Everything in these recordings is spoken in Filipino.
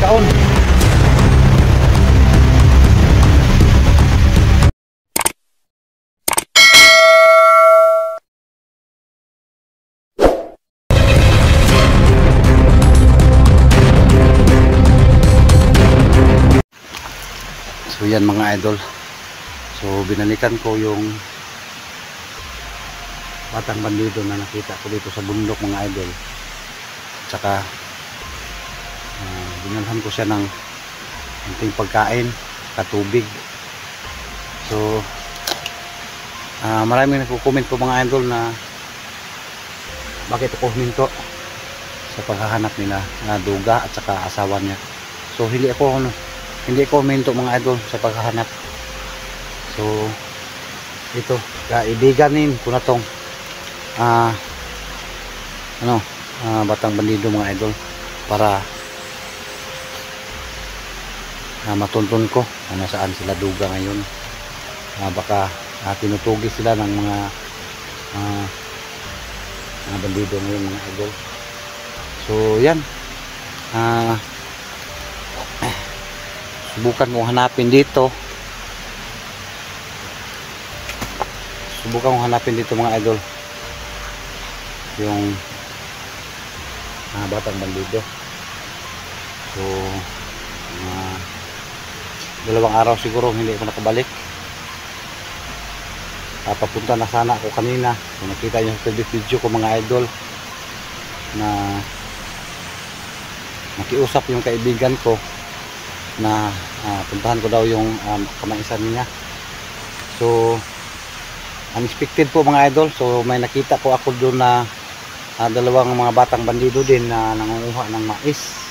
kaon. So yan mga idol. So binalikan ko yung batang bandido na nakita ko dito sa bundok mga idol. Tsaka binalhan ko siya ng konting pagkain, katubig. So maraming nagko-comment po mga idol na bakit ako huminto sa paghahanap nila na duga at saka asawa niya. So hindi ako huminto mga idol sa paghahanap. So ito, kaibiganin ko na tong batang bandido mga idol para matuntun ko kung nasaan sila duga ngayon. Baka tinutugis sila ng mga bandido ngayon mga idol. So yan, subukan kong hanapin dito. Mga idol yung batang bandido. So dalawang araw siguro hindi ako nakabalik. Papunta na sana ako kanina. Kung nakita nyo sa video ko mga idol na nakiusap yung kaibigan ko na puntahan ko daw yung kamaisan niya. So unexpected po mga idol. So may nakita ko ako doon na dalawang mga batang bandido din na nangunguha ng mais.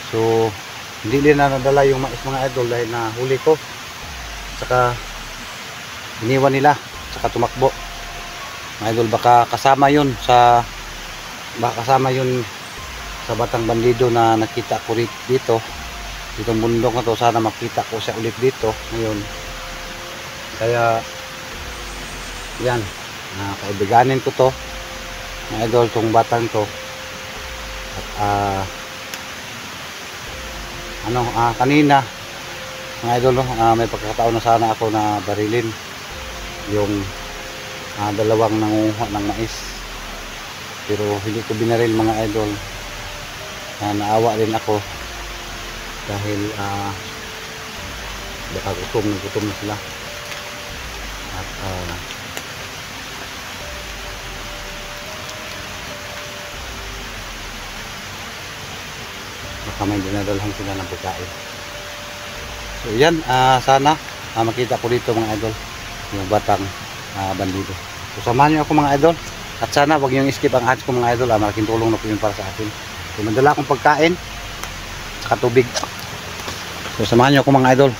So hindi din na nadala yung mais mga idol dahil nahuli ko. Saka iniwan nila, saka tumakbo mga idol. Baka kasama yun sa batang bandido na nakita ko dito ditong bundok na to. Sana makita ko siya ulit dito ngayon. Kaya yan, kaibiganin ko to mga idol, tong batang to. At kanina mga idol, may pagkakataon na sana ako na barilin yung dalawang nangunguha ng mais, pero hindi ko binaril mga idol. Naawa rin ako dahil baka gutom na sila. At baka may dinadalhan sila ng pagkain. So yan, sana makita ko dito mga idol yung batang bandido. So samahan nyo ako mga idol, at sana wag nyo skip ang ads ko mga idol. Malaking tulong na po yun para sa atin. So madala akong pagkain saka tubig. So samahan nyo ako mga idol.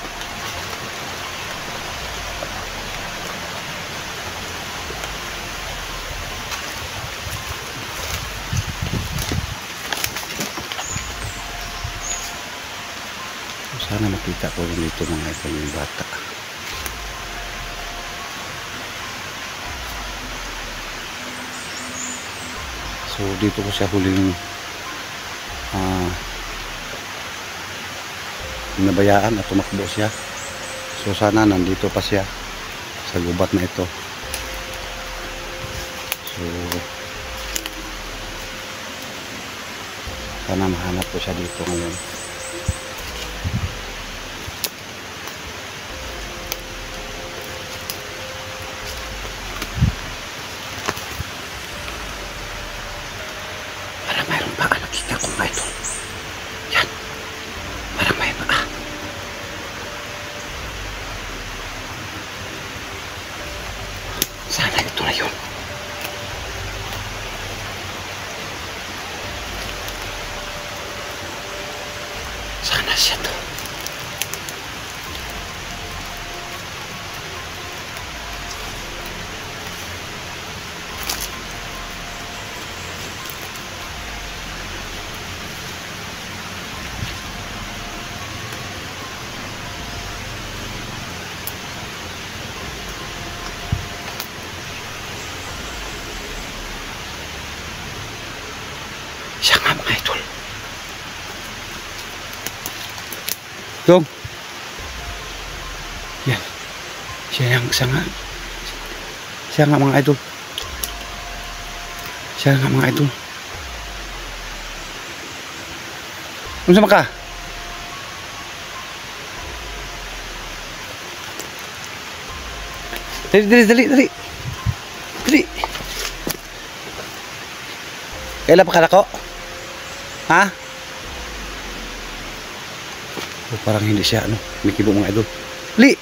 Sana makita ko rin dito mga idol yung bata. So dito ko siya huling nabayaan at tumakbo siya. So sana nandito pa siya sa gubat na ito. So sana mahanap ko siya dito ngayon. Sana ito na yun. Sana siya to. Siya nga mga idol. Dong. Yan. Siya yang sanga. Siya nga mga idol. Siya nga mga idol. Unsa man ka? Dali. Dali. Kailan pa ka ko? Ha? Oh, parang hindi siya ano, may kibo mga idol. Dali.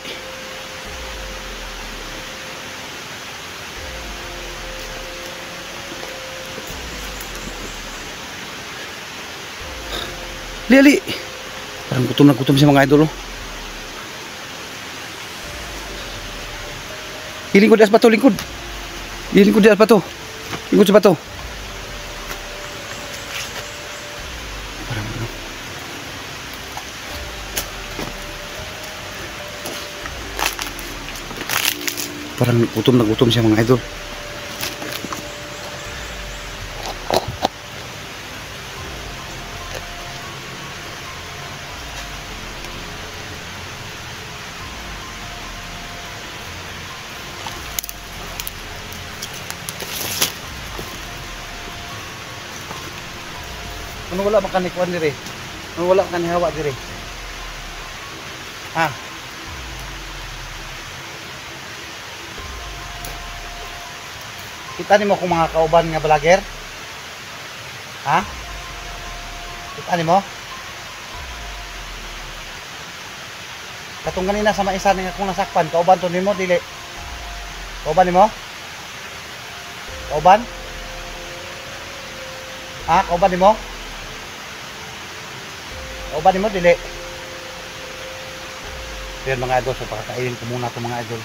Dali. Parang gutom na gutom siya mga idol. Oh. Lingkod di atas bato, lingkod. Lingkod di atas bato. Lingkod sa bato. Parang ano. Parang gutom na gutom siya mga idol. Ano wala makanikuan dire? Ano wala makanihawa dire? Ha? Kita nimo kung mga kauban nga vlogger? Ha? Kita nimo? Katong ganina sa maisa nga kung nasakpan, kauban to nimo dili? Kauban nimo? Kauban? Ha? Kauban nimo? Kauban nimo dili? Yan mga idol, so pakakainin ko muna itong mga idol.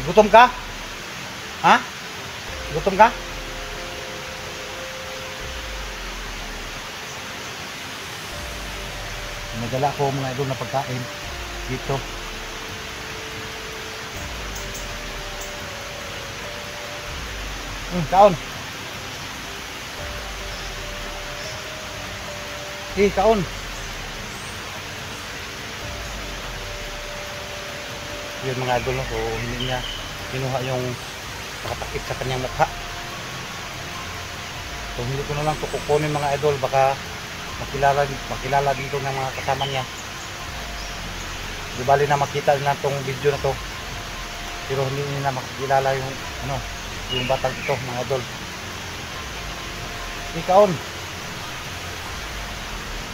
Gutom ka? Ha? Gutom ka? Nadala ko mga idol na pagkain dito. Kaon. Kaon. Yun mga idol, no? So hindi niya kinuha yung nakatakip sa kanyang mukha. So hindi ko na lang ito kukunin mga idol, baka makilala dito ng mga kasama niya. Di bali na makita na itong video na to, pero hindi niya na makikilala yung ano, yung batang ito mga idol. Kaon.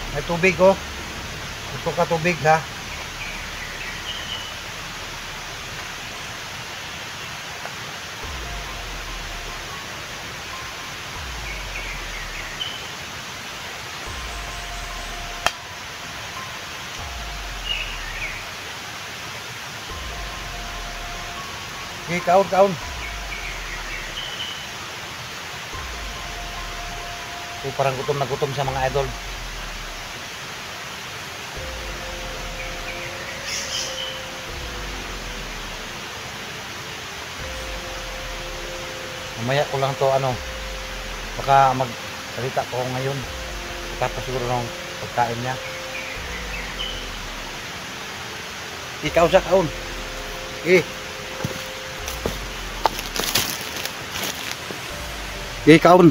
May tubig oh. Gusto ka tubig ha? Kaon. So, parang gutom na gutom sa mga idol. Mamaya ko lang to ano, baka magsalita ko ngayon tapos siguro ng pagkain niya. Ikaw sa kaon. Kaon.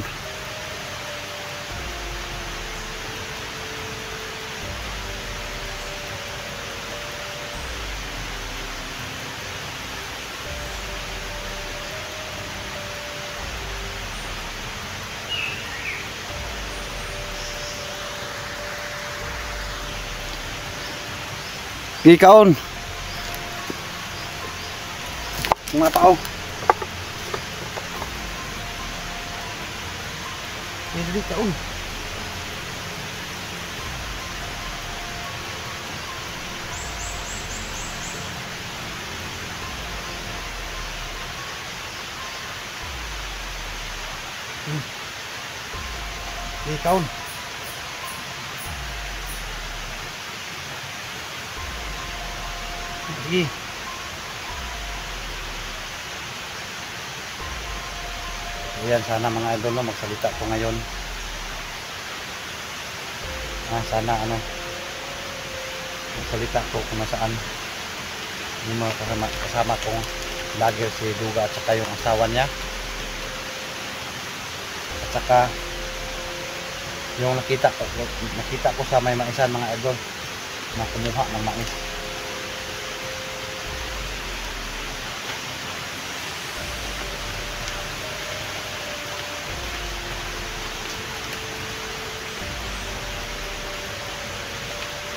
Kaon. Mga tao. Hindi kaon. Kaon. Sige. Ayan, sana mga idol no, magsalita ko ngayon. sana ano magsalita ko kung nasaan yung mga kasama kong vlogger, si Duga at saka yung asawa niya, at saka yung nakita ko sa may maisan mga idol na kumuha ng mais.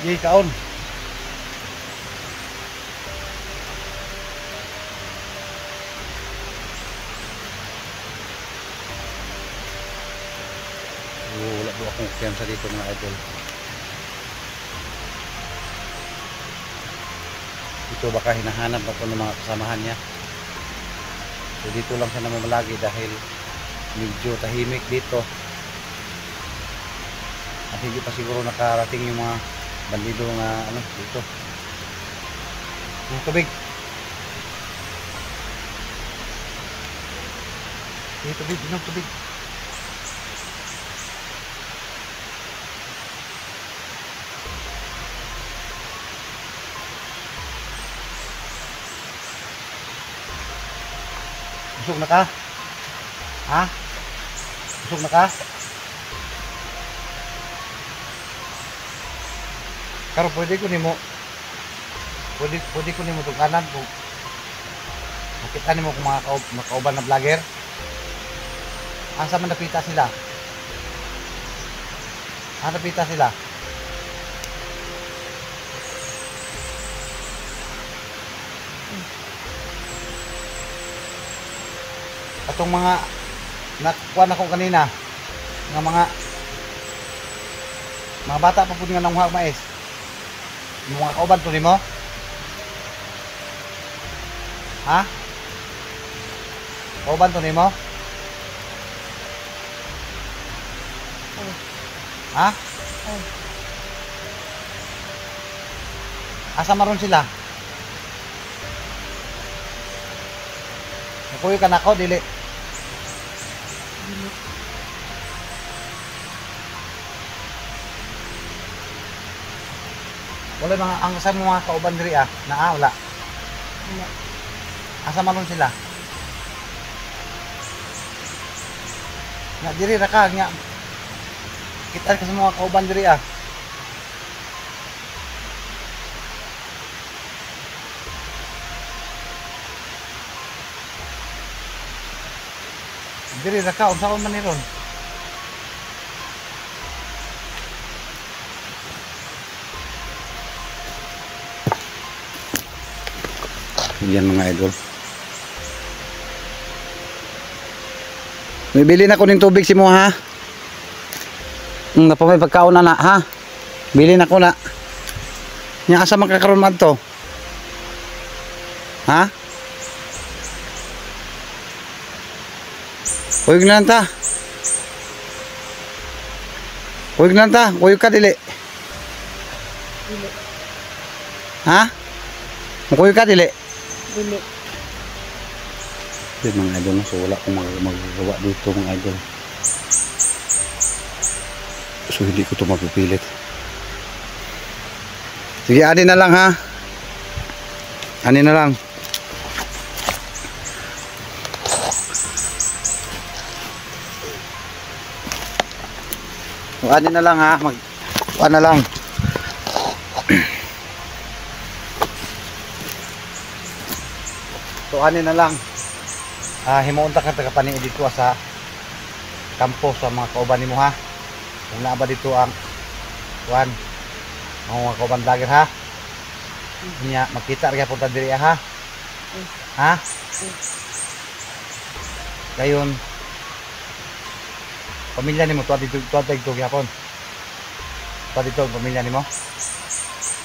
Yay kaon. Wala po akong kumpiyansa dito mga idol. Ito baka hinahanap ako ng mga kasamahan niya. So dito lang siya namamalagi dahil medyo tahimik dito. At hindi pa siguro nakarating yung mga bandido nga ano dito. Yung tubig. Yung tubig, yung tubig. Busog na ka? Ha? Busog na ka? Karo pwede ko nimo tukanan kung makita nimo kung mga kauban na vlogger. Asa man napita sila? Napita sila? Atong mga nakuha na ko kanina nga mga bata pa pud nga nanguha mais. Yung mga kauban to nimo? Ha? Kauban to nimo? Ha? Asa maron sila? Nakuha ka na ako, dili? Wala mga ang sa mga kauban diri wala. Wala. Asa man sila? Nga diri ra ka nga. Kita ka sa mga kauban diri Diri ra ka unsa man ni ron? Yan mga idol. Bibili na ko ng tubig si mo ha. Napamay pagkaon na ha. Bili na ko na. Nya asa makakaroon man to? Ha? Uyog na lang ta. Uyog na lang ta. Uyog ka dili. Dili. Ha? Uyog ka dili. Dili. Yan mga idol, so wala akong magagawa dito mga idol. So hindi ko ito mapipilit. Sige, ani na lang ha. Ani na lang. Ani na lang ha. Ano lang. So ani na lang. Himuunta ka tagapani dito sa kampo sa mga kauban nimo ha. Kung naa ba dito ang kuan mga kauban vlogger ha. Niya makita ra punta diri ha. Ha? Dayon pamilya nimo tuwa dito gyapon. Tuwa dito pamilya nimo.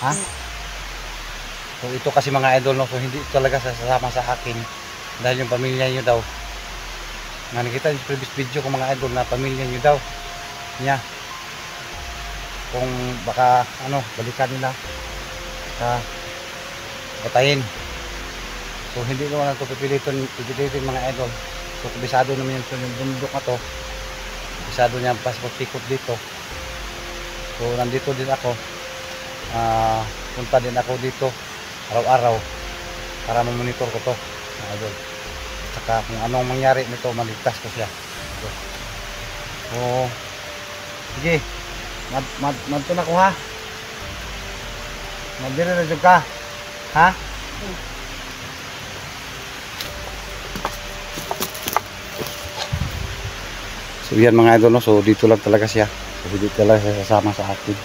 Ha? So ito kasi mga idol no, so hindi talaga sasama sa akin dahil yung pamilya nyo daw nga nakita yung previous video ko mga idol na pamilya nyo daw niya kung baka ano balikan nila sa batayin. So hindi naman ito pipilitin mga idol. So kabisado naman yung bundok na to, kabisado niya pas pagpikot dito. So nandito din ako. Punta din ako dito araw-araw para mamonitor ko to, mga idol. Saka kung anong mangyari nito, maligtas ko siya. So sige, madto na ko ha. Magdiri na jud ka. Ha? So yan mga idol, no? So dito lang talaga siya. So dito talaga siya sasama sa akin.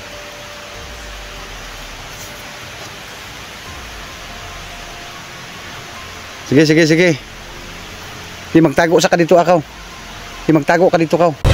Sige. Di magtago sa ka dito akaw. Di magtago ka dito kaw.